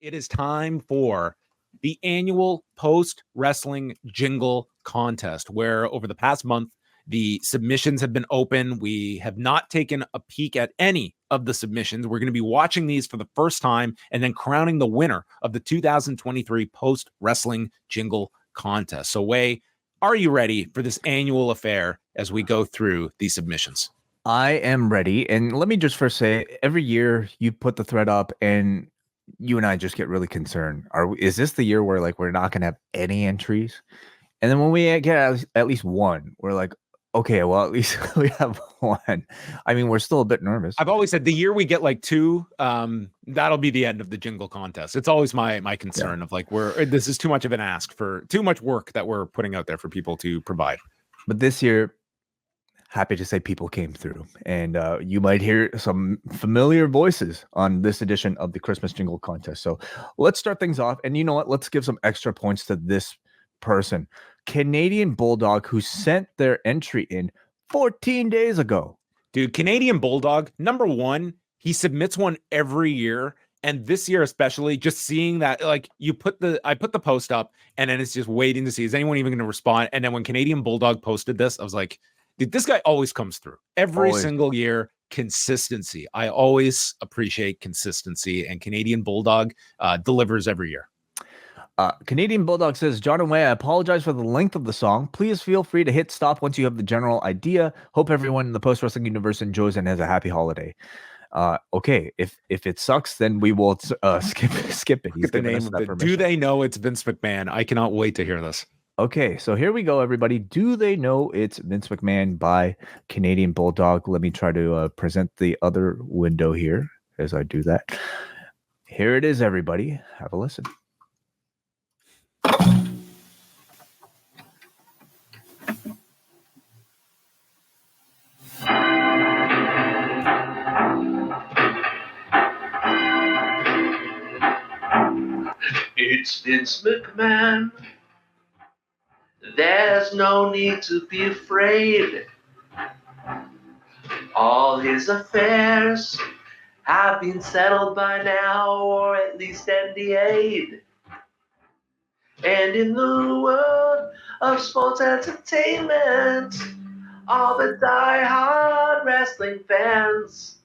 It is time for the annual post-wrestling jingle contest, where over the past month, the submissions have been open. We have not taken a peek at any of the submissions. We're going to be watching these for the first time and then crowning the winner of the 2023 post-wrestling jingle contest. So, Wei, are you ready for this annual affair as we go through these submissions? I am ready. And let me just first say, every year you put the thread up and you and I just get really concerned. Is this the year where we're not going to have any entries? And then when we get at least one, we're like, okay, well, at least we have one. I mean, we're still a bit nervous. I've always said the year we get two, that'll be the end of the jingle contest. It's always my concern of this is too much of an ask for too much work that we're putting out there for people to provide. But this year, happy to say people came through, and you might hear some familiar voices on this edition of the Christmas Jingle Contest. So let's start things off. And you know what? Let's give some extra points to this person, Canadian Bulldog, who sent their entry in 14 days ago. Dude, Canadian Bulldog, number one, he submits one every year. And this year, especially, just seeing that, I put the post up and then it's just waiting to see, is anyone even going to respond? And then when Canadian Bulldog posted this, I was like, dude, this guy always comes through every single year. Consistency. I always appreciate consistency, and Canadian Bulldog delivers every year. Canadian Bulldog says, John and Wei, I apologize for the length of the song. Please feel free to hit stop once you have the general idea. Hope everyone in the post-wrestling universe enjoys and has a happy holiday. Okay, if it sucks, then we will skip it. He's the name of it. Do they know it's Vince McMahon? I cannot wait to hear this. Okay, so here we go, everybody. Do they know it's Vince McMahon by Canadian Bulldog? Let me try to present the other window here as I do that. Here it is, everybody. Have a listen. It's Vince McMahon. There's no need to be afraid. All his affairs have been settled by now, or at least NDA'd. And in the world of sports entertainment, all the die-hard wrestling fans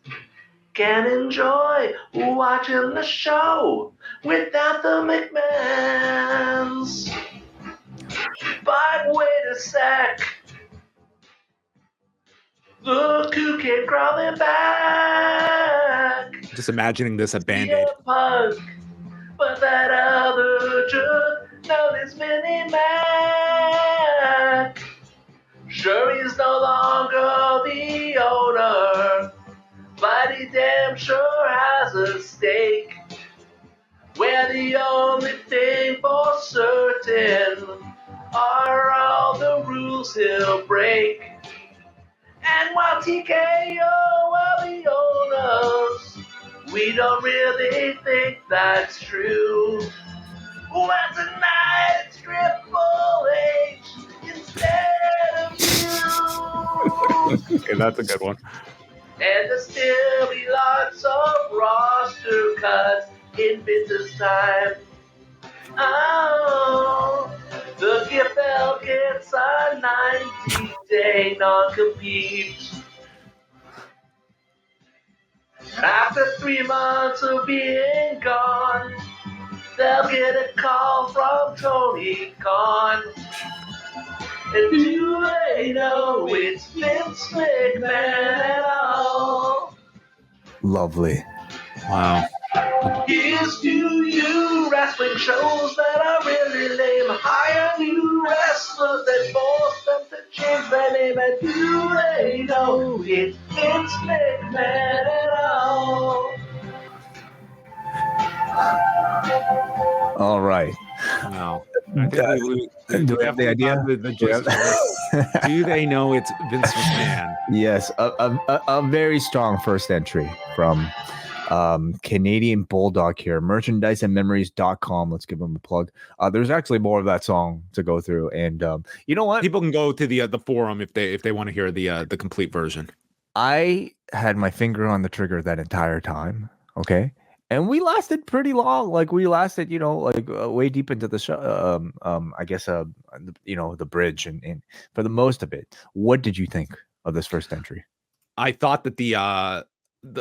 can enjoy watching the show without the McMahons. But wait a sec, look who came crawling back. Just imagining this a Band-Aid. Punk, but that other jerk known as Mini Mac. Sure, he's no longer the owner, but he damn sure has a stake, where the only thing for certain are all the rules he'll break. And while TKO are the owners, we don't really think that's true. Well, tonight it's Triple H instead of you. Okay, that's a good one. And there's still be lots of roster cuts in Vince's time. Oh, the GFL gets a 90-day non-compete. After 3 months of being gone, they'll get a call from Tony Khan. And do they know it's Vince McMahon at all? Lovely. Wow. Here's to you, wrestling shows that are really lame. Hire new wrestlers and force them to change their name. And do they know it's Vince McMahon at all? All right. Wow. Do we have the idea? Do they know it's Vince McMahon? Yes, a very strong first entry from Canadian Bulldog here. Merchandiseandmemories.com. Let's give them a plug. There's actually more of that song to go through, and you know what? People can go to the forum if they want to hear the complete version. I had my finger on the trigger that entire time. Okay. And we lasted pretty long. Like we lasted, way deep into the show. I guess, the bridge and for the most of it. What did you think of this first entry? I thought that the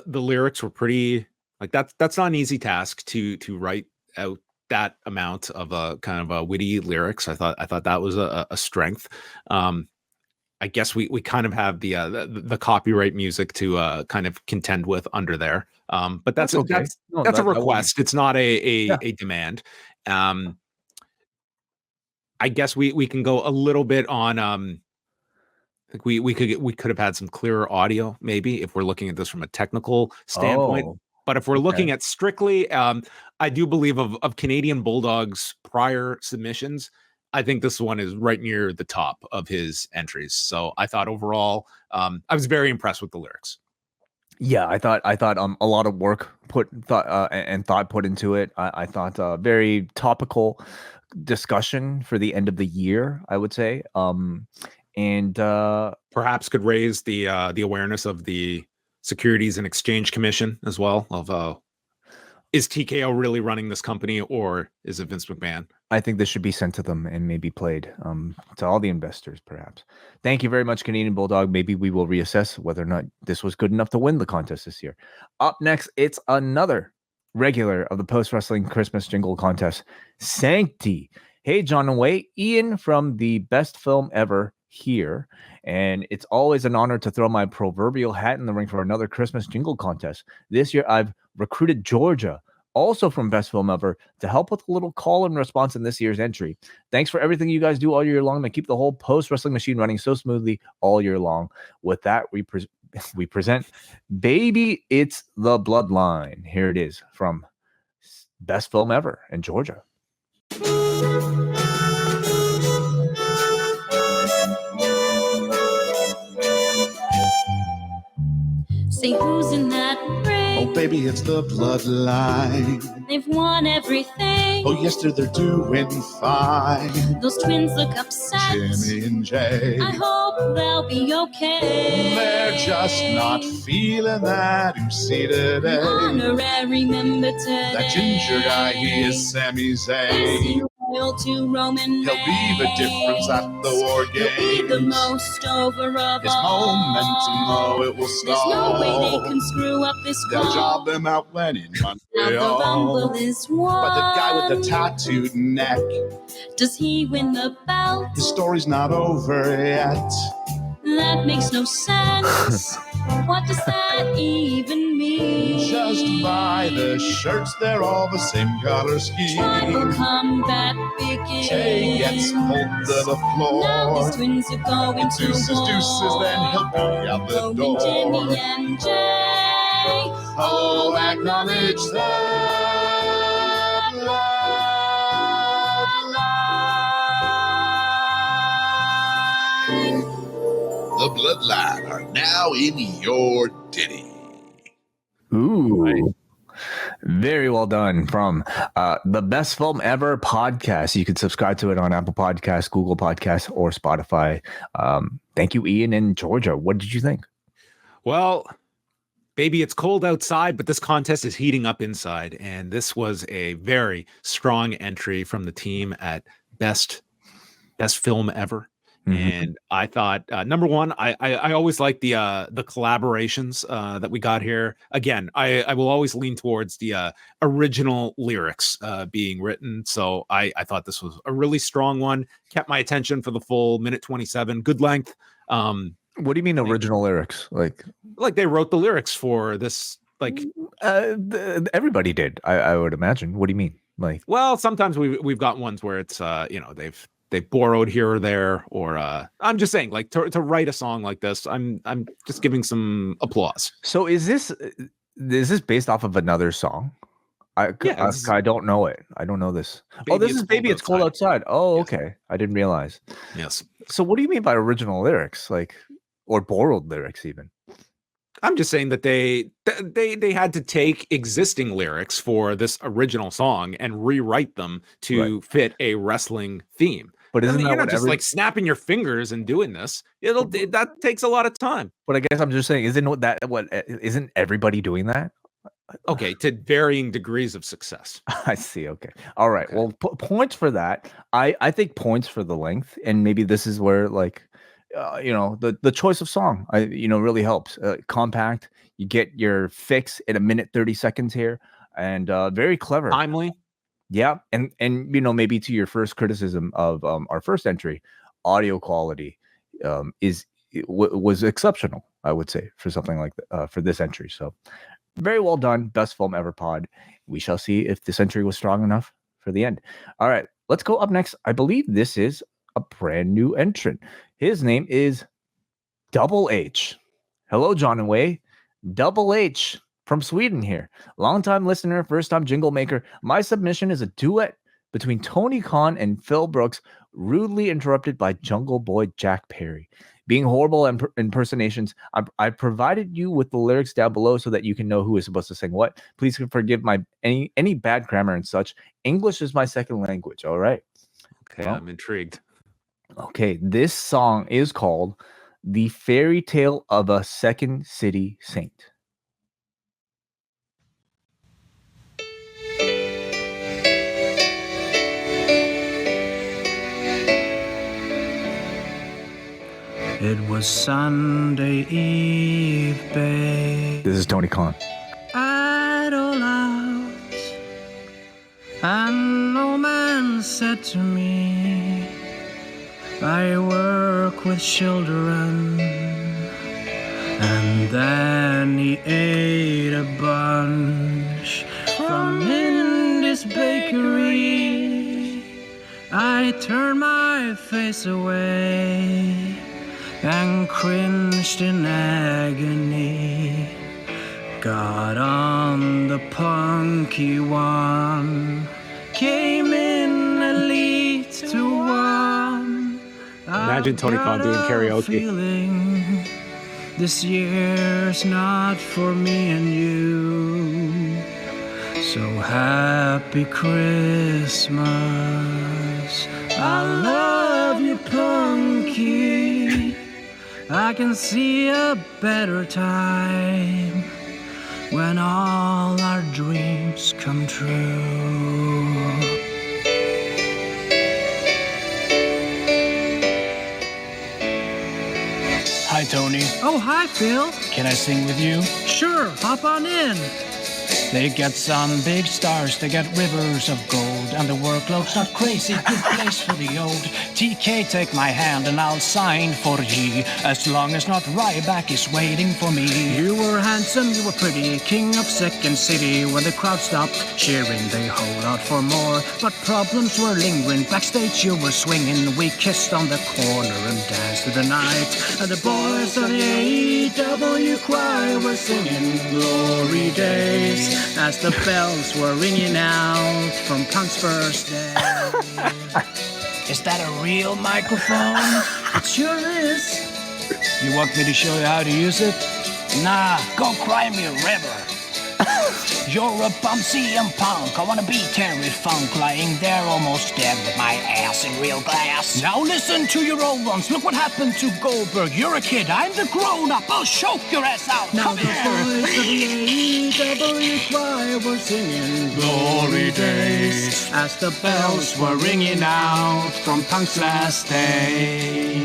lyrics were pretty, like, that's not an easy task to write out that amount of a kind of a witty lyrics. I thought that was a strength. I guess we kind of have the copyright music to kind of contend with under there. But that's okay. That's a request. It's not a demand. I guess we can go a little bit on I think we could have had some clearer audio, maybe, if we're looking at this from a technical standpoint. Oh, But if we're looking at strictly, I do believe of Canadian Bulldog's prior submissions, I think this one is right near the top of his entries. So I thought overall, I was very impressed with the lyrics. yeah, I thought a lot of work thought put into it. I thought very topical discussion for the end of the year, I would say. And Perhaps could raise the awareness of the Securities and Exchange Commission as well. Of is TKO really running this company, or is it Vince McMahon? I think this should be sent to them and maybe played to all the investors, perhaps. Thank you very much, Canadian Bulldog. Maybe we will reassess whether or not this was good enough to win the contest this year. Up next, it's another regular of the Post Wrestling Christmas Jingle Contest, Sancti. Hey, John and Wei, Ian from the Best Film Ever here, and it's always an honor to throw my proverbial hat in the ring for another Christmas Jingle Contest. This year, I've recruited Georgia, also from Best Film Ever, to help with a little call and response in this year's entry. Thanks for everything you guys do all year long to keep the whole Post Wrestling machine running so smoothly all year long. With that, we present Baby It's the Bloodline. Here it is from Best Film Ever in Georgia. Say who's in that ring? Oh, baby, it's the bloodline. They've won everything. Oh, yes, they're doing fine. Those twins look upset. Jimmy and Jay. I hope they'll be okay. They're just not feeling that. You see today. Honorary member today. That ginger guy, he is Sami Zayn. Loyal to Roman He'll be the difference at the war games. He'll be the most over of His all. momentum, though, it will stall. There's no way they can screw up this They'll call. job him out when in Now the Rumble Montreal. is won. But the guy with the tattooed neck, Does he win the belt? his story's not over yet. That makes no sense. What does that even mean? Just buy the shirts, they're all the same color Tribal scheme. combat begins. Jay gets pulled to the Now floor. these twins are going to Deuces, war. deuces, then he'll be out the Roman, door. Jimmy, and Jay. Oh, acknowledge the bloodline. The bloodline are now in your ditty. Ooh. Very well done from the Best Film Ever podcast. You can subscribe to it on Apple Podcasts, Google Podcasts, or Spotify. Thank you, Ian in Georgia. What did you think? Well, baby, it's cold outside, but this contest is heating up inside. And this was a very strong entry from the team at Best Film Ever. And I thought, number one, I always like the collaborations that we got here. Again, I will always lean towards the original lyrics being written. So I thought this was a really strong one. Kept my attention for the full minute 27. Good length. What do you mean original lyrics? Like they wrote the lyrics for this. Like everybody did, I would imagine. What do you mean? Like, well, sometimes we've got ones where it's they've borrowed here or there, or I'm just saying, like, to write a song like this, I'm just giving some applause. so is this based off of another song? I don't know it. I don't know this. This is Baby It's Cold Outside. Oh, Yes. okay. I didn't realize. Yes. So what do you mean by original lyrics? Like, or borrowed lyrics even? I'm just saying that they had to take existing lyrics for this original song and rewrite them to fit a wrestling theme. But isn't you're that not what just like snapping your fingers and doing this? That takes a lot of time. But I guess I'm just saying, isn't everybody doing that? Okay, to varying degrees of success. I see. Okay. All right. Okay. Well, points for that. I think points for the length, and maybe this is where like, the choice of song, really helps. Compact. You get your fix in a minute 30 seconds here, and very clever. Timely. Yeah, and maybe to your first criticism of our first entry, audio quality was exceptional. I would say for something like for this entry. So. Very well done. Best film ever pod. We shall see if this entry was strong enough for the end. All right, let's go up next. I believe this is a brand new entrant. His name is Double H. Hello, John and Wei. Double H from Sweden here. Longtime listener, first time jingle maker. My submission is a duet between Tony Khan and Phil Brooks, rudely interrupted by Jungle Boy Jack Perry. Being horrible impersonations, I provided you with the lyrics down below so that you can know who is supposed to sing what. Please forgive my any bad grammar and such. English is my second language. All right. Okay, well, I'm intrigued. Okay, this song is called "The Fairy Tale of a Second City Saint." It was Sunday Eve, babe. This is Tony Khan. Idle out, and no man said to me, I work with children. And then he ate a bunch from Mindy's bakery. I turned my face away and cringed in agony. Got on the punky one, came in elite to one. Imagine Tony Khan doing karaoke. Feeling this year's not for me and you. So happy Christmas, I love you, punky. I can see a better time when all our dreams come true. Hi, Tony. Oh, hi, Phil. Can I sing with you? Sure, hop on in. They get some big stars, they get rivers of gold, and the workload's not crazy, good place for the old. TK, take my hand and I'll sign for ye, as long as not Ryback is waiting for me. You were handsome, you were pretty, king of Second City. When the crowd stopped cheering, they hold out for more. But problems were lingering, backstage you were swinging. We kissed on the corner and danced through the night, and the boys of the AEW choir were singing Glory Days as the bells were ringing out from Punk's first day. Is that a real microphone? It sure is. You want me to show you how to use it? Nah, go cry me a river. You're a bum CM Punk. I wanna be Terry Funk, lying there almost dead with my ass in real glass. Now listen to your old ones. Look what happened to Goldberg. You're a kid, I'm the grown-up. I'll choke your ass out. Now Come the here. boys of the AEW choir were singing Glory Days as the bells were ringing out from Punk's last day.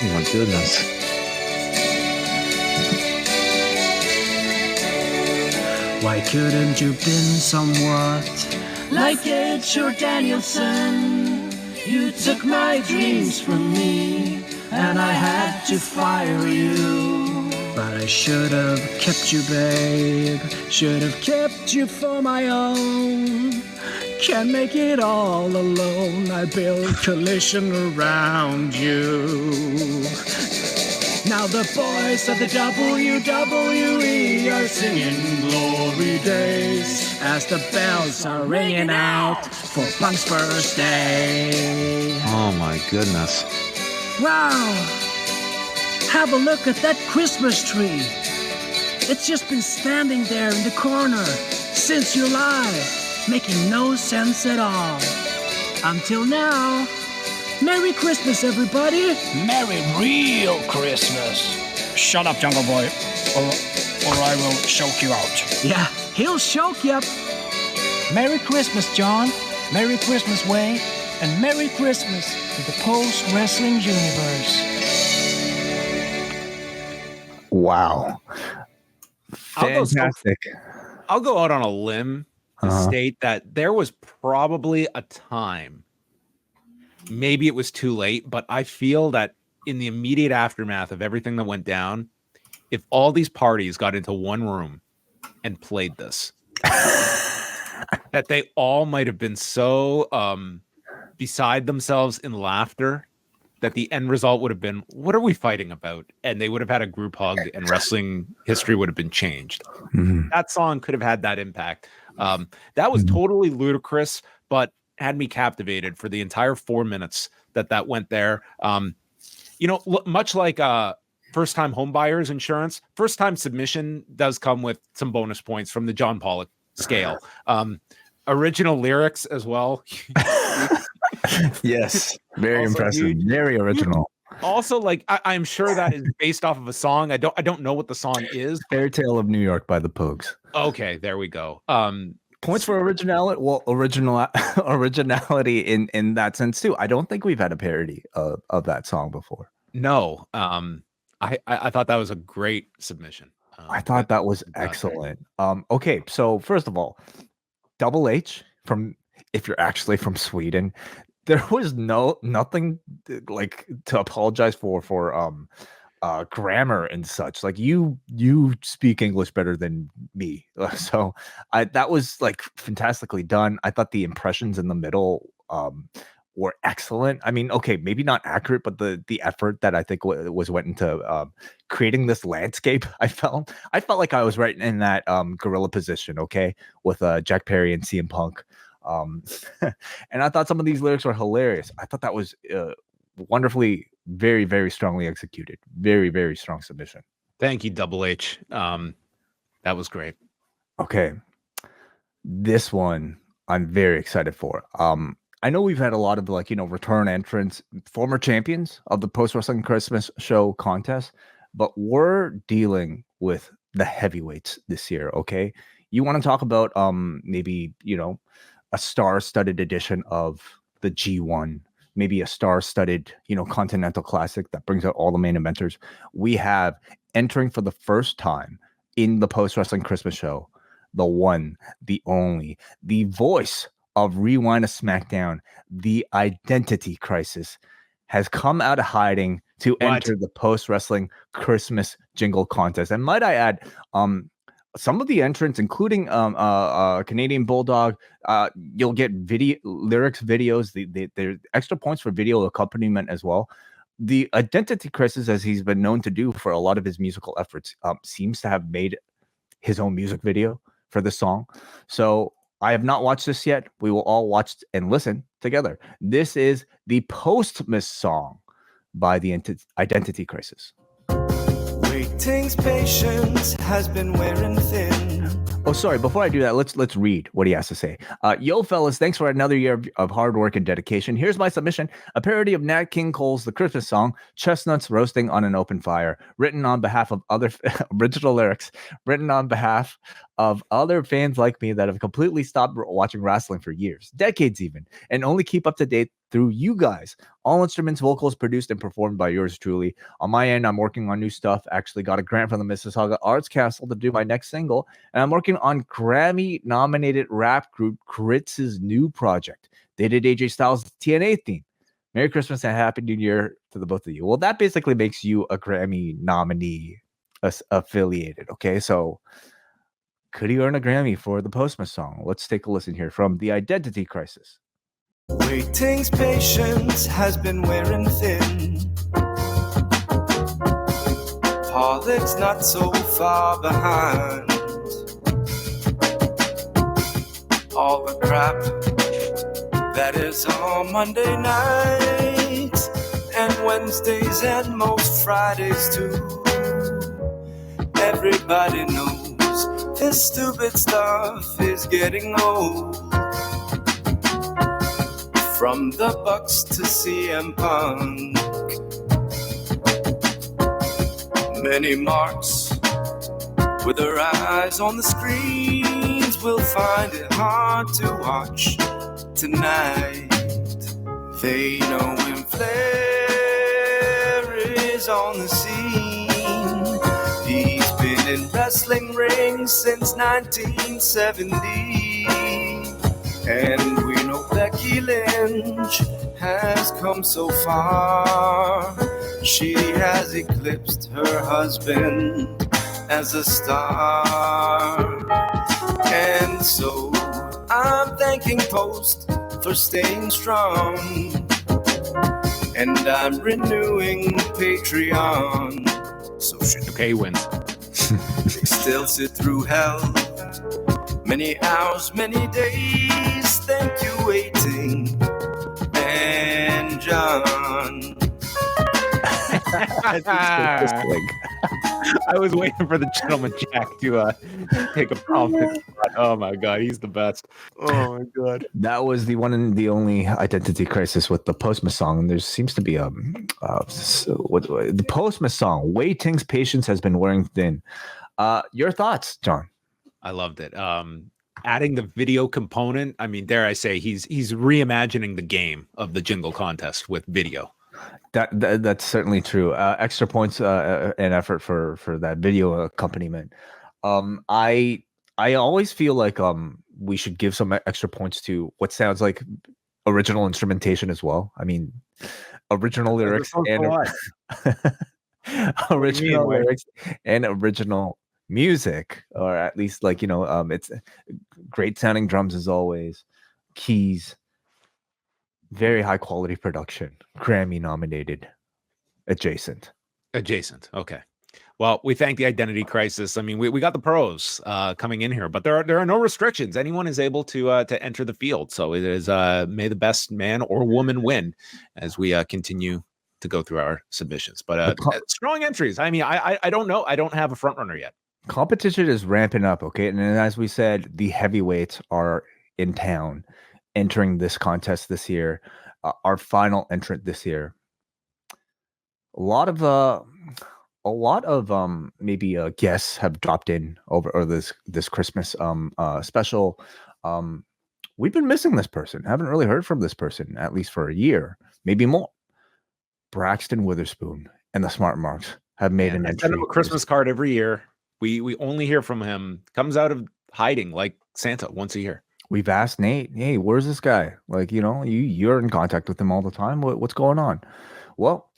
Oh my goodness. Why couldn't you been somewhat like Edge or Danielson? You took my dreams from me, and I had to fire you. But I should have kept you, babe. Should have kept you for my own. Can't make it all alone. I build collision around you. Now the boys of the WWE are singing Glory Days as the bells are ringing out for Punk's first day. Oh my goodness. Wow! Have a look at that Christmas tree. It's just been standing there in the corner since July, making no sense at all. Until now. Merry Christmas, everybody! Merry real Christmas. Shut up, Jungle Boy. or I will choke you out. Yeah, he'll choke you up. Merry Christmas, John. Merry Christmas, Wayne. And Merry Christmas to the post-wrestling universe. Wow. Fantastic. I'll go out on a limb to state that there was probably a time, maybe it was too late, but I feel that in the immediate aftermath of everything that went down, if all these parties got into one room and played this, that they all might have been so beside themselves in laughter that the end result would have been, what are we fighting about? And they would have had a group hug and wrestling history would have been changed. That song could have had that impact. That was totally ludicrous, but had me captivated for the entire 4 minutes that went there. Much like first time home buyers insurance, first time submission does come with some bonus points from the John Pollock scale. Original lyrics as well. Yes, very Also impressive, huge. very original. Also, like I'm sure that is based off of a song. I don't know what the song is. Fairy Tale of New York by the Pogues. Okay, there we go. Points for originality. Well, originality in that sense too. I don't think we've had a parody of that song before. No, I thought that was a great submission. I thought that was excellent. Okay, so first of all, Double H if you're actually from Sweden, there was nothing like to apologize for grammar and such. Like you speak English better than me, so that was like fantastically done. I thought the impressions in the middle were excellent. I mean, okay, maybe not accurate, but the effort that I think went into creating this landscape, I felt like I was right in that gorilla position, okay, with Jack Perry and CM Punk. And I thought some of these lyrics were hilarious. I thought that was wonderfully, very, very strongly executed. Very, very strong submission. Thank you, Double H. That was great. Okay. This one I'm very excited for. I know we've had a lot of return entrants, former champions of the Post Wrestling Christmas Show contest, but we're dealing with the heavyweights this year, okay? You want to talk about maybe, a star-studded edition of the G1, maybe a star-studded, Continental Classic that brings out all the main eventers. We have entering for the first time in the Post Wrestling Christmas Show, the one, the only, the voice of Rewind a SmackDown, the Identity Crisis, has come out of hiding to enter the Post Wrestling Christmas Jingle contest. And might I add, some of the entrants, including Canadian Bulldog, you'll get lyrics videos. There extra points for video accompaniment as well. The Identity Crisis, as he's been known to do for a lot of his musical efforts, seems to have made his own music video for the song. So I have not watched this yet. We will all watch and listen together. This is the Postmas song by the Identity Crisis. Waiting's patience has been wearing thin. Oh, sorry. Before I do that, let's read what he has to say. Yo, fellas, thanks for another year of hard work and dedication. Here's my submission: a parody of Nat King Cole's The Christmas Song, Chestnuts Roasting on an Open Fire, written on behalf of other original lyrics, written on behalf of other fans like me that have completely stopped watching wrestling for years, decades even, and only keep up to date through you guys. All instruments, vocals produced and performed by yours truly. On my end, I'm working on new stuff. Actually got a grant from the Mississauga Arts Council to do my next single, and I'm working on Grammy-nominated rap group Kritz's new project. They did AJ Styles' TNA theme. Merry Christmas and Happy New Year to the both of you. Well, that basically makes you a Grammy nominee affiliated, okay? So could he earn a Grammy for the Postmas song? Let's take a listen here from the Identity Crisis. Waiting's patience has been wearing thin. Pollock's not so far behind. All the crap that is on Monday nights and Wednesdays and most Fridays too. Everybody knows this stupid stuff is getting old. From the Bucks to CM Punk, many marks With their eyes on the screens, we'll find it hard to watch tonight. They know when Flair is on the scene. He's been in wrestling rings since 1970. And we know Becky Lynch has come so far. She has eclipsed her husband as a star. And so I'm thanking Post for staying strong, and I'm renewing Patreon. So should Okay, he wins. they still sit through hell, many hours, many days. Thank you, waiting, and John. I was waiting for the gentleman Jack to take a prominent spot. Oh my god, he's the best. Oh my god. That was the one and the only identity crisis with the Postmas song. There seems to be the Postmas song. Wei Ting's patience has been wearing thin. Your thoughts, John? I loved it. Adding the video component. I mean, dare I say, he's reimagining the game of the Jingle contest with video. That's certainly true. Extra points and effort for that video accompaniment. I always feel like we should give some extra points to what sounds like original instrumentation as well. I mean, original lyrics and original lyrics and original music, or at least it's great sounding drums as always, keys. Very high quality production, Grammy nominated, adjacent. Okay. Well, we thank the Identity Crisis. I mean, we got the pros coming in here, but there are no restrictions. Anyone is able to enter the field. So it is may the best man or woman win as we continue to go through our submissions. But strong entries. I mean, I don't know. I don't have a front runner yet. Competition is ramping up. Okay, and as we said, the heavyweights are in town, entering this contest this year. Our final entrant this year. A lot of maybe guests have dropped in over this Christmas special. We've been missing this person. Haven't really heard from this person at least for a year, maybe more. Braxton Witherspoon and the Smart Marks have made an entry. I send him a Christmas card every year. We only hear from him. Comes out of hiding like Santa once a year. We've asked Nate, hey, where's this guy? Like, you're in contact with him all the time. What's going on? Well,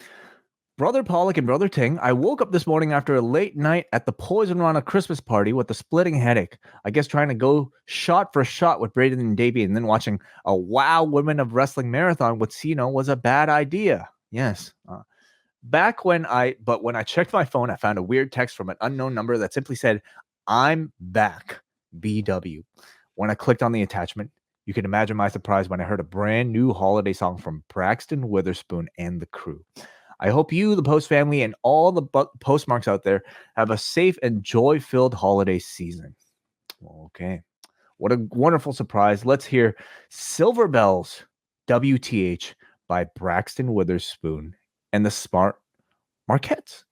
Brother Pollock and Brother Ting, I woke up this morning after a late night at the Poison Rana Christmas party with a splitting headache. I guess trying to go shot for shot with Braden and Davey and then watching a Wow Women of Wrestling marathon with Cena was a bad idea. Yes. When I checked my phone, I found a weird text from an unknown number that simply said, "I'm back, BW." When I clicked on the attachment, you can imagine my surprise when I heard a brand new holiday song from Braxton Witherspoon and the crew. I hope you, the Post family, and all the postmarks out there have a safe and joy-filled holiday season. Okay. What a wonderful surprise. Let's hear Silver Bells, WTH, by Braxton Witherspoon and the Smart Marquettes.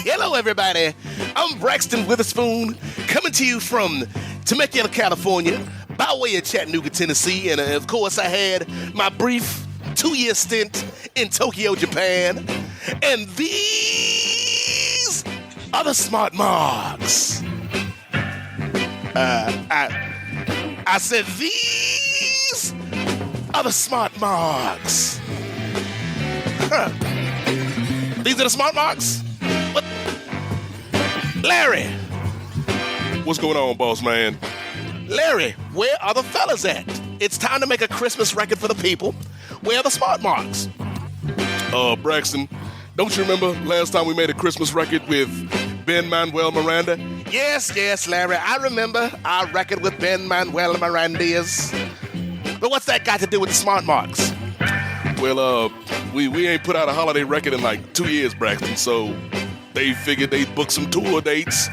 Hello, everybody. I'm Braxton Witherspoon, coming to you from Temecula, California, by way of Chattanooga, Tennessee. And, of course, I had my brief 2-year stint in Tokyo, Japan. And these are the Smart Marks. I said these are the Smart Marks. Huh. These are the Smart Marks? What? Larry. What's going on, boss man? Larry, where are the fellas at? It's time to make a Christmas record for the people. Where are the Smart Marks? Braxton, don't you remember last time we made a Christmas record with Ben-Manuel Miranda? Yes, Larry, I remember our record with Ben-Manuel Miranda's. But what's that got to do with the Smart Marks? Well, we ain't put out a holiday record in like 2 years, Braxton, so they figured they'd book some tour dates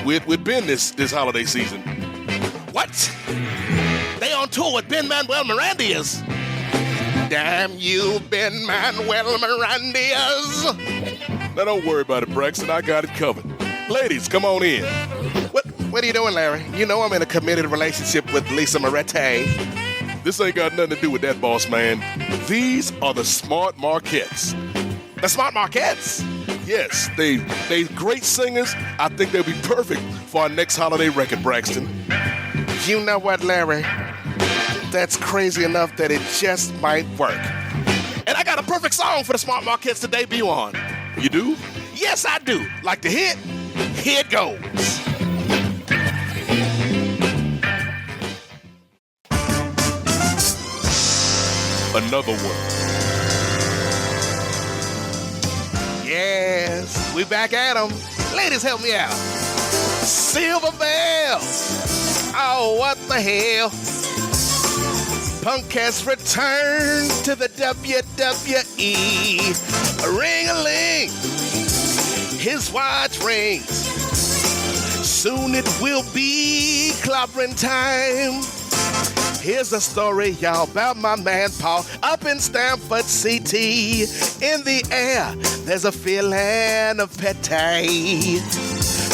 with Ben this holiday season. What? They on tour with Ben-Manuel Miranda's? Damn you, Ben Manuel Mirandias. Now don't worry about it, Braxton. I got it covered. Ladies, come on in. What are you doing, Larry? You know I'm in a committed relationship with Lisa Moretti. This ain't got nothing to do with that, boss man. These are the Smart Marquettes. The Smart Marquettes? Yes, they great singers. I think they'll be perfect for our next holiday record, Braxton. You know what, Larry? That's crazy enough that it just might work. And I got a perfect song for the Smart Marquettes to debut on. You do? Yes, I do. Like the hit? Here it goes. Another one. Yes, we back at 'em. Ladies, help me out. Silver bells. Oh, what the hell? Punk has returned to the WWE. Ring-a-ling. His watch rings. Soon it will be clobbering time. Here's a story, y'all, about my man Paul up in Stamford, CT. In the air, there's a feeling of petty.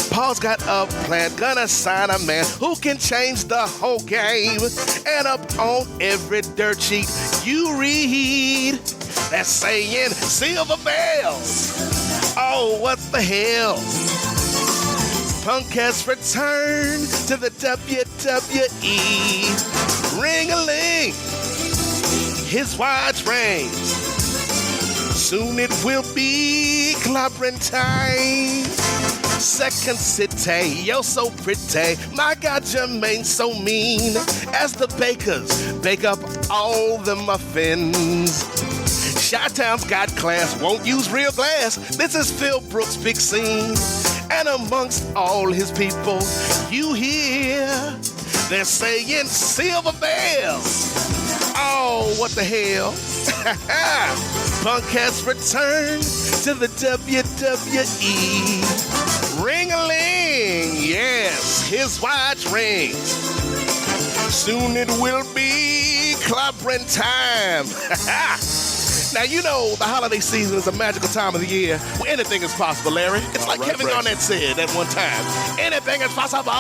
Paul's got a plan, gonna sign a man who can change the whole game. And up on every dirt sheet you read, they're saying silver bells. Oh, what the hell? Punk has returned to the WWE. Ring-a-ling, his watch rings. Soon it will be clobbering time. Second City, you're so pretty. My God, Jermaine's so mean. As the bakers bake up all the muffins. Chi-Town's got class, won't use real glass. This is Phil Brooks' big scene. And amongst all his people, you hear they're saying silver bells. Oh, what the hell? Punk has returned to the WWE. Ring-a-ling, yes, his watch rings. Soon it will be clobbering time. Now, you know the holiday season is a magical time of the year where anything is possible, Larry. It's like Kevin Garnett said at one time, anything is possible.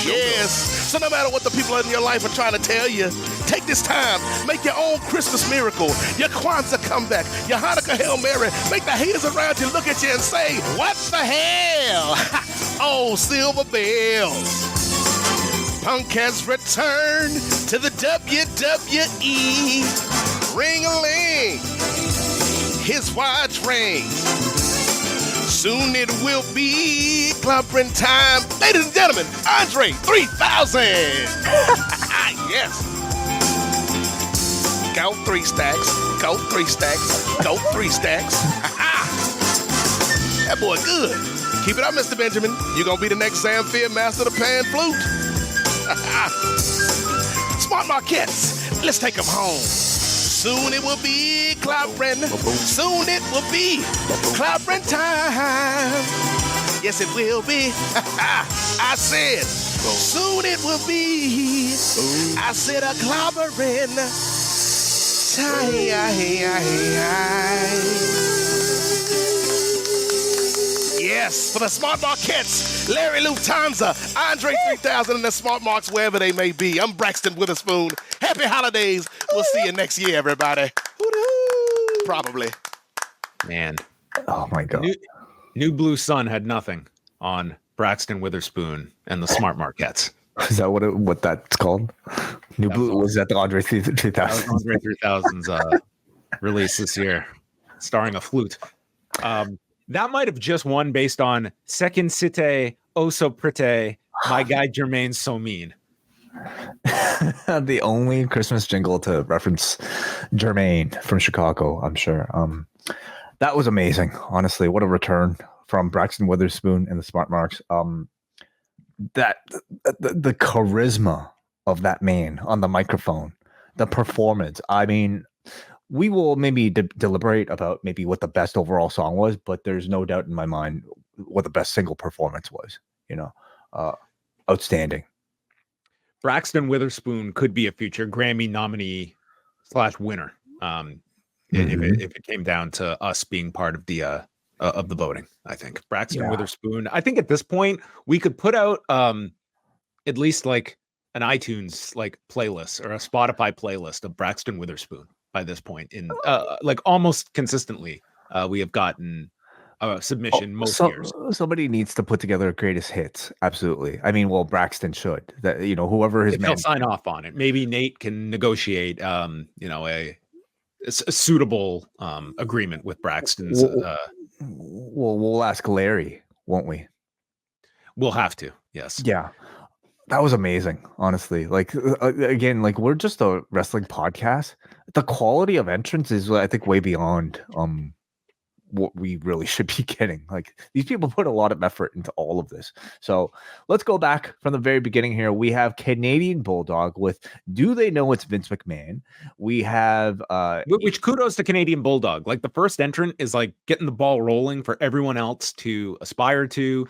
Yes. So no matter what the people in your life are trying to tell you, take this time, make your own Christmas miracle, your Kwanzaa comeback, your Hanukkah Hail Mary. Make the haters around you look at you and say, what the hell? Oh, silver bells. Punk has returned to the WWE. Ring-a-ling, his watch rings. Soon it will be clobbering time. Ladies and gentlemen, Andre 3000. Yes. Go 3 stacks. Go 3 stacks. Go 3 stacks. That boy good. Keep it up, Mr. Benjamin. You're going to be the next Zamfir master of the pan flute. Smart Marquettes, let's take them home. Soon it will be clobbering. Soon it will be clobbering time. Yes, it will be. I said, soon it will be. I said a clobbering time. Yes, for the Smart Marquettes, Larry Lufthansa, Andre 3000, and the Smart Marks, wherever they may be. I'm Braxton Witherspoon. Happy holidays. We'll see you next year, everybody. Probably. Man. Oh, my God. New Blue Sun had nothing on Braxton Witherspoon and the Smart Marquettes. Is that what that's called? New Blue, was that the Andre 3000? That was Andre 3000's release this year, starring a flute. That might have just won based on Second Cité, Oh So Pretty, My Guy Jermaine's So Mean. The only Christmas jingle to reference Jermaine from Chicago, I'm sure. That was amazing. Honestly, what a return from Braxton Witherspoon and the Smart Marks. That the charisma of that man on the microphone, the performance. I mean, we will maybe deliberate about maybe what the best overall song was, but there's no doubt in my mind what the best single performance was. You know, outstanding. Braxton Witherspoon could be a future Grammy nominee / winner. If it came down to us being part of the voting, I think Braxton Witherspoon. I think at this point we could put out at least like an iTunes like playlist or a Spotify playlist of Braxton Witherspoon by this point. In like almost consistently, we have gotten a submission most years. Somebody needs to put together greatest hits. Absolutely. I mean, well, Braxton should. That whoever his If he'll sign off on it, maybe Nate can negotiate. A suitable agreement with Braxton's. We'll ask Larry, won't we? We'll have to. Yes. Yeah. That was amazing, honestly. Like again, like we're just a wrestling podcast. The quality of entrance is, I think, way beyond what we really should be getting. Like these people put a lot of effort into all of this. So let's go back from the very beginning here. We have Canadian Bulldog with "Do They Know It's Vince McMahon?" We have which kudos to Canadian Bulldog. Like the first entrant is like getting the ball rolling for everyone else to aspire to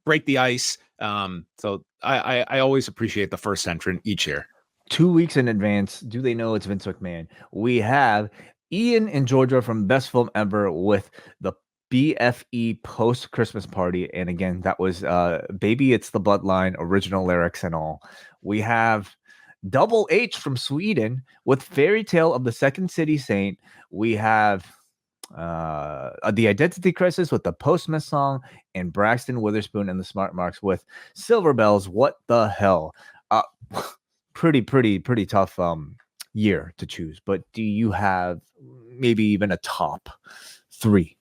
break the ice. So I always appreciate the first entrant each year. 2 weeks in advance. Do they know it's Vince McMahon? We have Ian and Georgia from Best Film Ever with the BFE post Christmas party. And again, that was Baby It's the Bloodline, original lyrics and all. We have Double H from Sweden with Fairy Tale of the Second City Saint. We have the Identity Crisis with the Postmas song, and Braxton Witherspoon and the Smart Marks with Silver Bells. What the hell? Pretty tough year to choose. But do you have maybe even a top three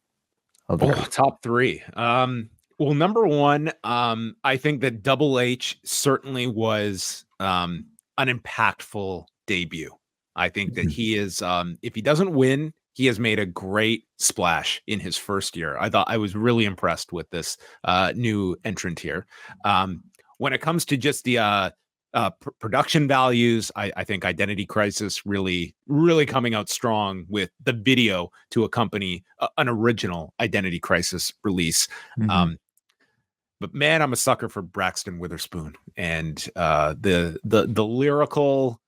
of the top three? Well, number one, I think that Double H certainly was an impactful debut. I think that he is, if he doesn't win, he has made a great splash in his first year. I was really impressed with this new entrant here. When it comes to just the production values, I think Identity Crisis really coming out strong with the video to accompany an original Identity Crisis release. But man, I'm a sucker for Braxton Witherspoon and the lyrical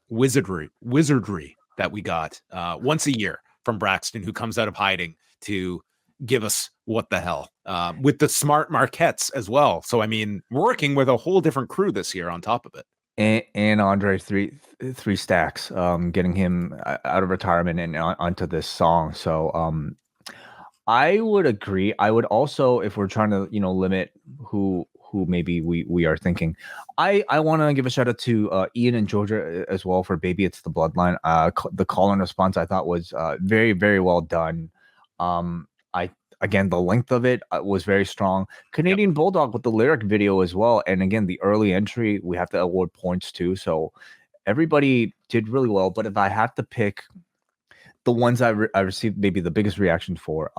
wizardry that we got once a year from Braxton, who comes out of hiding to give us what the hell with the Smart Marquettes as well. So, I mean, working with a whole different crew this year on top of it. And Andre three stacks, getting him out of retirement and onto this song. So I would agree. I would also, if we're trying to, limit who maybe we are thinking, I want to give a shout out to Ian and Georgia as well for Baby It's the Bloodline. The call and response I thought was very, very well done. Again, the length of it was very strong. Canadian Bulldog with the lyric video as well. And again, the early entry, we have to award points too. So everybody did really well. But if I have to pick the ones I received maybe the biggest reaction for,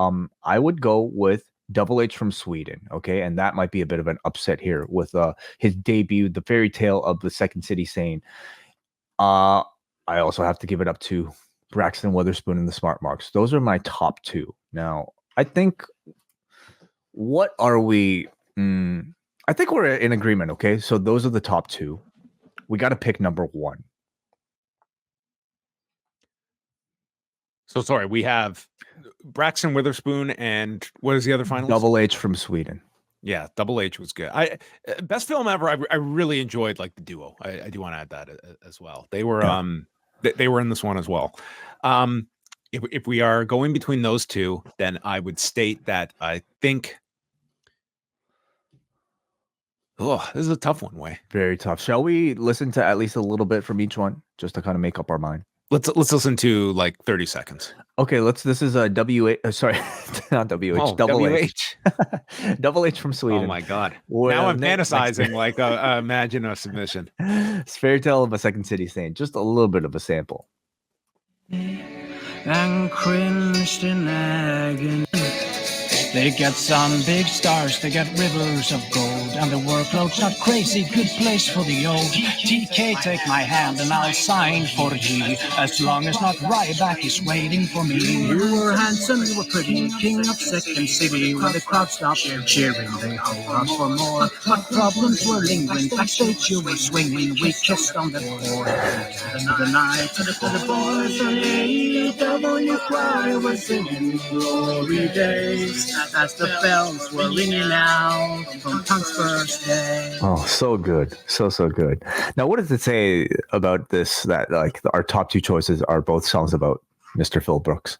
I would go with Double H from Sweden. Okay. And that might be a bit of an upset here with his debut, The Fairy Tale of the Second City Saint. I also have to give it up to Braxton Witherspoon and the Smart Marks. Those are my top two. Now, I think what are we? I think we're in agreement. Okay, so those are the top two. We got to pick number one. So sorry, we have Braxton Witherspoon and what is the other finalist? Double H from Sweden. Yeah, Double H was good. Best Film Ever. I really enjoyed like the duo. I do want to add that as well. They were they were in this one as well. If we are going between those two, then I would state that I think. Oh, this is a tough one, Way. Very tough. Shall we listen to at least a little bit from each one, just to kind of make up our mind? Let's listen to like 30 seconds. Okay, this is a sorry, not WH, Double H. Double H from Sweden. Oh my God. Now I'm fantasizing like imagine a submission. It's Fairy Tale of a Second City Saint. Just a little bit of a sample. And cringed in agony They get some big stars, they get rivers of gold, and the workload's not crazy, good place for the old. TK, take my hand and I'll sign for G, as long as not Ryback is waiting for me. You were handsome, you were pretty, king of Second City. When the crowd stopped cheering, they hold on for more. But problems were lingering, backstage you were swinging. We kissed on the forehead, the night to the boys on AEW choir was singing glory days as the bells were ringing out from Punk's first day. Oh, so good. So good. Now, what does it say about this that like our top two choices are both songs about Mr. Phil Brooks?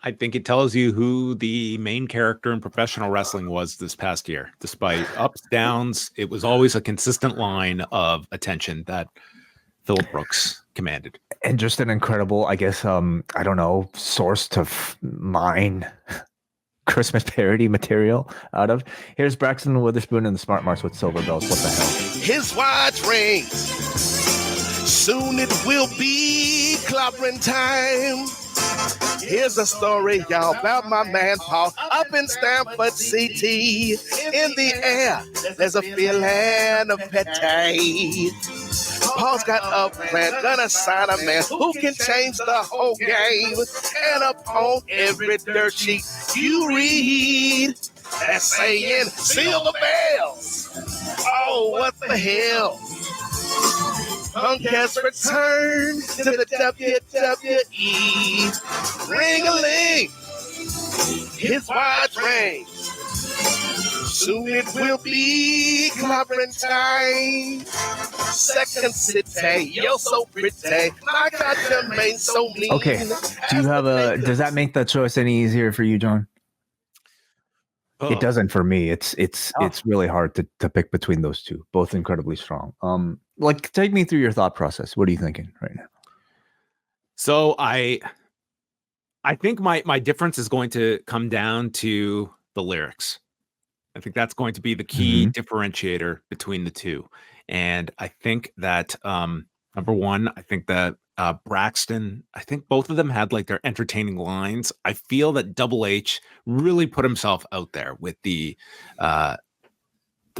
I think it tells you who the main character in professional wrestling was this past year. Despite ups, downs, it was always a consistent line of attention that Philip Brooks commanded. And just an incredible, I guess, I don't know, source to mine Christmas parody material out of. Here's Braxton Witherspoon and the Smart Marks with Silver Bells. What the hell? His watch rings. Soon it will be clobbering time. Here's a story, y'all, about my man Paul up in Stamford City. In the air, there's a feeling of petty. Paul's got a plan, gonna sign a man who can change the whole game. And upon every dirt sheet you read, that's saying, seal the bells. Oh, what the hell? Punk has returned to the WWE. Ring-a-ling, his watch rings. Soon it will be clobbering time. Second City, you're so pretty. My God, your mane so mean. Okay. Do you have does that make that choice any easier for you, John? It doesn't for me. It's really hard to pick between those two. Both incredibly strong. Like, take me through your thought process. What are you thinking right now? So I think my difference is going to come down to the lyrics. I think that's going to be the key differentiator between the two. And I think that number one, I think that Braxton, I think both of them had like their entertaining lines. I feel that Double H really put himself out there with the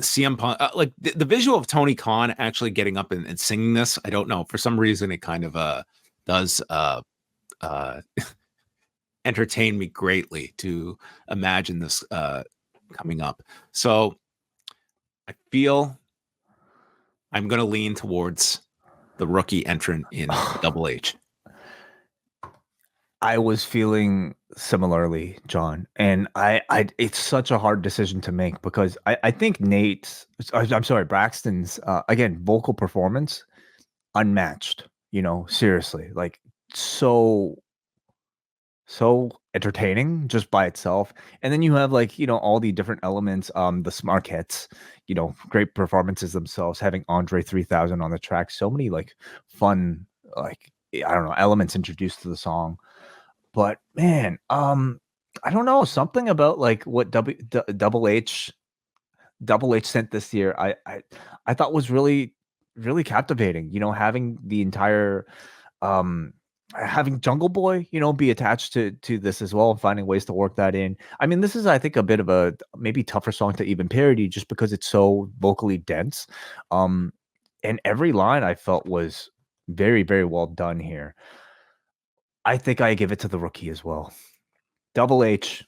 CM Punk, like the visual of Tony Khan actually getting up and singing this. I don't know, for some reason it kind of does entertain me greatly to imagine this coming up. So I feel I'm going to lean towards the rookie entrant in Double H. I was feeling similarly, John, and I it's such a hard decision to make because I think Braxton's again, vocal performance unmatched, seriously, like so entertaining just by itself. And then you have like, all the different elements, the Smarkettes, great performances themselves, having Andre 3000 on the track, so many like fun, like, I don't know, elements introduced to the song. But man, I don't know, something about like what Double H sent this year, I thought was really, really captivating, having the entire having Jungle Boy, be attached to this as well, and finding ways to work that in. I mean, this is, I think, a bit of a maybe tougher song to even parody just because it's so vocally dense. And every line I felt was very, very well done here. I think I give it to the rookie as well. Double H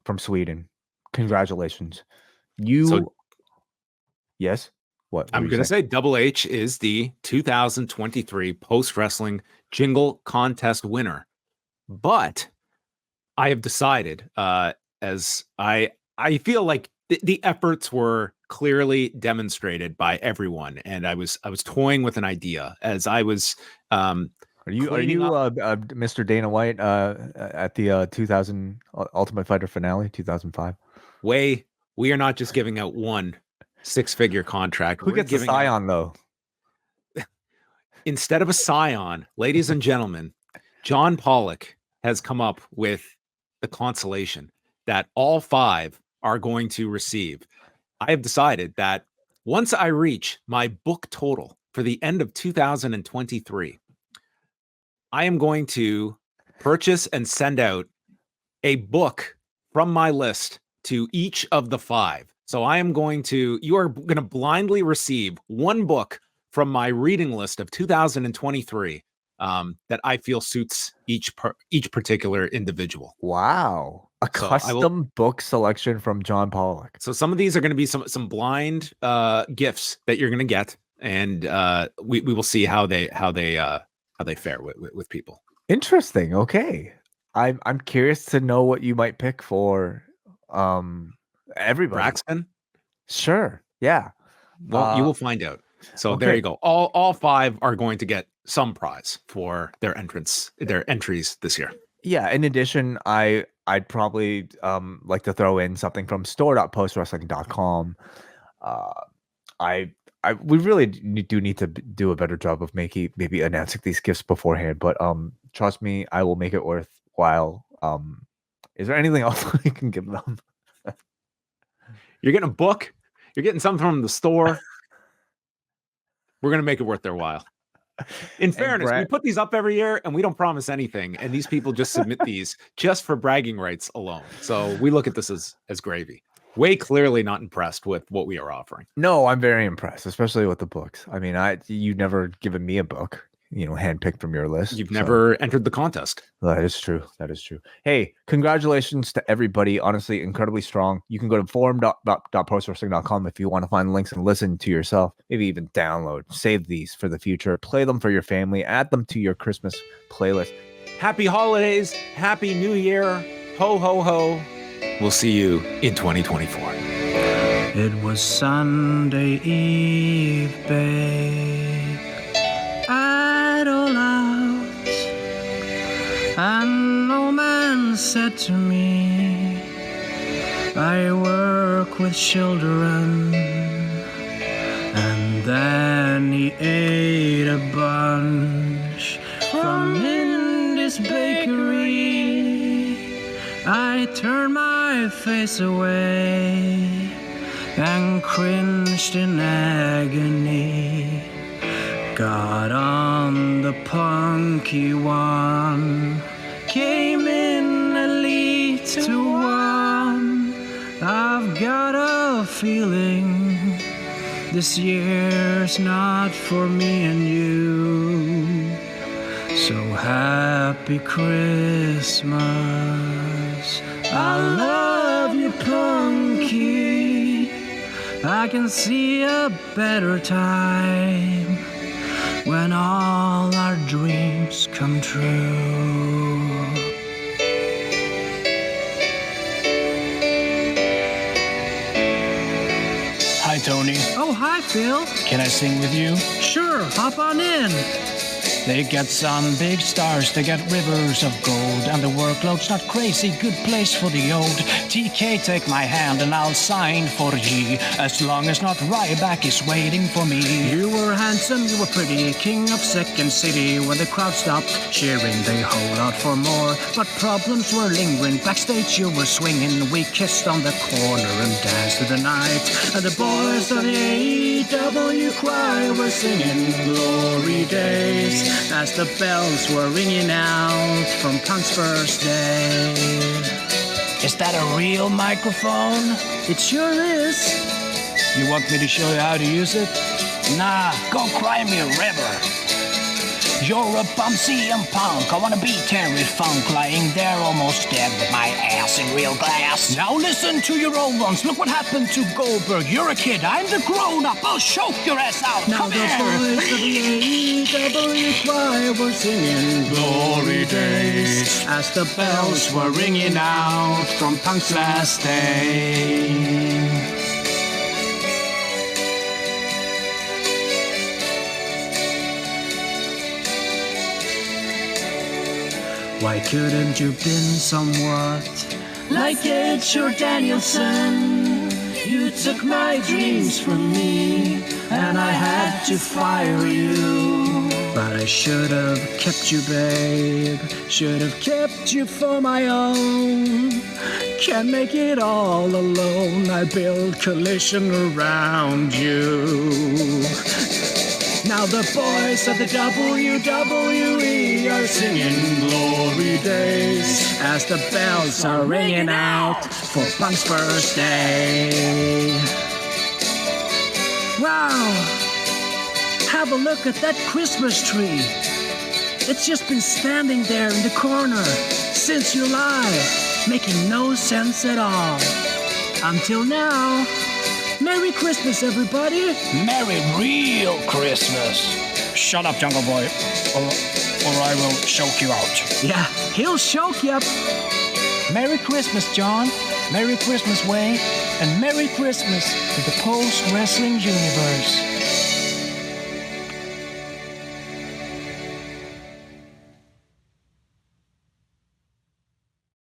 from Sweden. Congratulations. Yes? What I'm going to say Double H is the 2023 Post Wrestling Jingle Contest winner. But I have decided, as I feel like the efforts were clearly demonstrated by everyone, and I was toying with an idea as I was. Are you Mr. Dana White at the 2000 Ultimate Fighter finale 2005? We are not just giving out one 6-figure contract. Who gets a Scion though? Instead of a Scion, ladies and gentlemen, John Pollock has come up with the consolation that all 5 are going to receive. I have decided that once I reach my book total for the end of 2023, I am going to purchase and send out a book from my list to each of the 5. So you are going to blindly receive one book from my reading list of 2023 that I feel suits each particular individual. Wow. A So custom book selection from John Pollock. So some of these are going to be some blind gifts that you're going to get, and we will see how they fare with people. Interesting. Okay. I'm curious to know what you might pick for everybody. Braxton? Sure. Yeah. Well, you will find out. So there you go. All 5 are going to get some prize for their entries this year. Yeah. In addition, I'd probably like to throw in something from store.postwrestling.com. We really do need to do a better job of maybe announcing these gifts beforehand, but trust me, I will make it worthwhile. Is there anything else we can give them? You're getting a book. You're getting something from the store. We're going to make it worth their while. In fairness, we put these up every year and we don't promise anything. And these people just submit these just for bragging rights alone. So we look at this as gravy. Way clearly not impressed with what we are offering. No, I'm very impressed, especially with the books. I mean, you've never given me a book, handpicked from your list. You've never entered the contest. That is true. That is true. Hey, congratulations to everybody. Honestly, incredibly strong. You can go to forum.postwrestling.com if you want to find links and listen to yourself. Maybe even download, save these for the future, play them for your family, add them to your Christmas playlist. Happy holidays. Happy New Year. Ho, ho, ho. We'll see you in 2024. It was Sunday Eve, babe. I'd all out, and no man said to me, I work with children. And then he ate a bunch from Mindy's bakery. I turned my face away and cringed in agony. Got on the punky one, came in elite to 1. I've got a feeling this year's not for me and you. So happy Christmas. I love you, Punky. I can see a better time when all our dreams come true. Hi, Tony. Oh, hi, Phil. Can I sing with you? Sure, hop on in. They get some big stars, they get rivers of gold, and the workload's not crazy, good place for the old. TK, take my hand and I'll sign for ye, as long as not Ryback is waiting for me. You were handsome, you were pretty, king of Second City. When the crowd stopped cheering, they hold out for more. But problems were lingering, backstage you were swinging. We kissed on the corner and danced through the night, and the boys of the AEW choir were singing Glory Days as the bells were ringing out from Punk's first day. Is that a real microphone? It sure is. You want me to show you how to use it? Nah, go cry me a river. You're a bum CM Punk. I wanna be Terry Funk, lying there almost dead with my ass in real glass. Now listen to your old ones. Look what happened to Goldberg. You're a kid, I'm the grown-up. I'll choke your ass out. Now Come the here. boys of the AEW choir were singing Glory Days as the bells were ringing out from Punk's last day. Why couldn't you been somewhat like Edge or Danielson? You took my dreams from me, and I had to fire you. But I should have kept you, babe. Should have kept you for my own. Can't make it all alone. I build collision around you. Now the boys of the WWE are singing glory days as the bells are ringing out for Punk's first day. Wow! Have a look at that Christmas tree. It's just been standing there in the corner since July, making no sense at all. Until now. Merry Christmas, everybody. Merry real Christmas. Shut up, Jungle Boy, or I will choke you out. Yeah, he'll choke you up. Merry Christmas, John. Merry Christmas, Wayne. And Merry Christmas to the post-wrestling universe.